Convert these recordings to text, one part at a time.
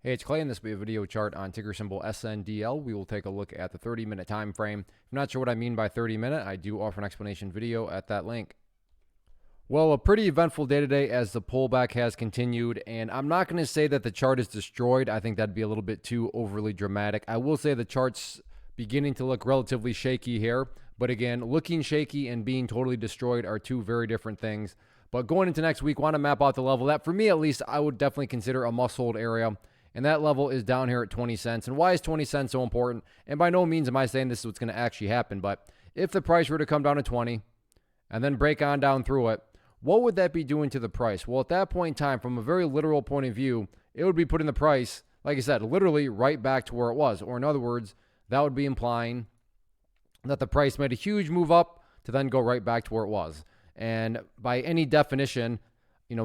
Hey, it's Clay, and this will be a video chart on ticker symbol SNDL. We will take a look at the 30-minute time frame. If you're not sure what I mean by 30-minute, I do offer an explanation video at that link. Well, a pretty eventful day today as the pullback has continued, and I'm not going to say that the chart is destroyed. I think that'd be a little bit too overly dramatic. I will say the chart's beginning to look relatively shaky here, but again, looking shaky and being totally destroyed are two very different things. But going into next week, want to map out the level that, for me at least, I would definitely consider a must-hold area. And that level is down here at 20 cents. And why is 20 cents so important? And by no means am I saying this is what's going to actually happen, but if the price were to come down to 20 and then break on down through it, what would that be doing to the price? Well, at that point in time, from a very literal point of view, it would be putting the price, like I said, literally right back to where it was. Or in other words, that would be implying that the price made a huge move up to then go right back to where it was. And by any definition,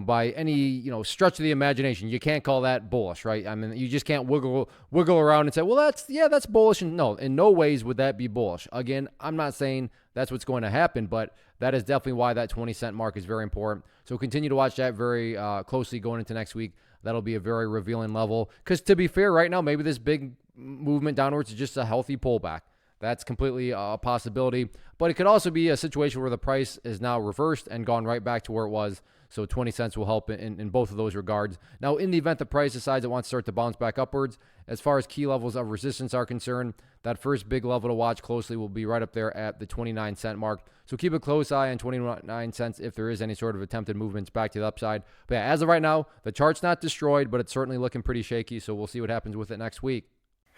by any, stretch of the imagination, you can't call that bullish, right? I mean, you just can't wiggle around and say, well, that's bullish. And no, in no ways would that be bullish. Again, I'm not saying that's what's going to happen, but that is definitely why that 20-cent mark is very important. So continue to watch that very closely going into next week. That'll be a very revealing level. Because to be fair, right now, maybe this big movement downwards is just a healthy pullback. That's completely a possibility. But it could also be a situation where the price is now reversed and gone right back to where it was. So 20 cents will help in both of those regards. Now, in the event the price decides it wants to start to bounce back upwards, as far as key levels of resistance are concerned, that first big level to watch closely will be right up there at the 29-cent mark. So keep a close eye on 29 cents if there is any sort of attempted movements back to the upside. But yeah, as of right now, the chart's not destroyed, but it's certainly looking pretty shaky. So we'll see what happens with it next week.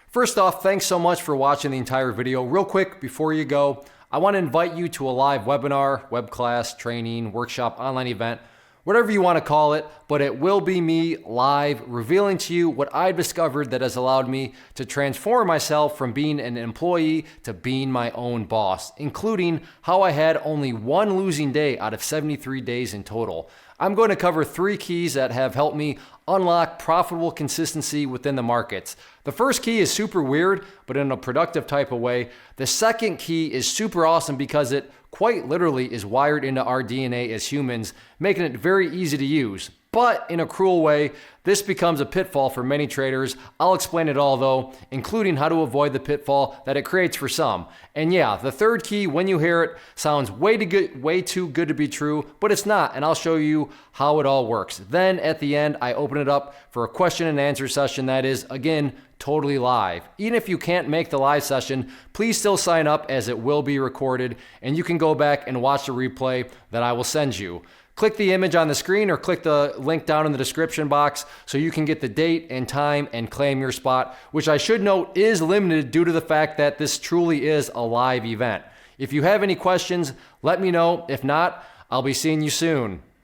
First off, thanks so much for watching the entire video. Real quick, before you go, I want to invite you to a live webinar, web class, training, workshop, online event, whatever you want to call it, but it will be me live revealing to you what I've discovered that has allowed me to transform myself from being an employee to being my own boss, including how I had only one losing day out of 73 days in total. I'm going to cover 3 keys that have helped me unlock profitable consistency within the markets. The first key is super weird, but in a productive type of way. The second key is super awesome because it quite literally is wired into our DNA as humans, making it very easy to use. But in a cruel way, this becomes a pitfall for many traders. I'll explain it all though, including how to avoid the pitfall that it creates for some. And yeah, the third key, when you hear it, sounds way too good to be true, but it's not, and I'll show you how it all works. Then at the end, I open it up for a question and answer session that is, again, totally live. Even if you can't make the live session, please still sign up as it will be recorded, and you can go back and watch the replay that I will send you. Click the image on the screen or click the link down in the description box so you can get the date and time and claim your spot, which I should note is limited due to the fact that this truly is a live event. If you have any questions, let me know. If not, I'll be seeing you soon.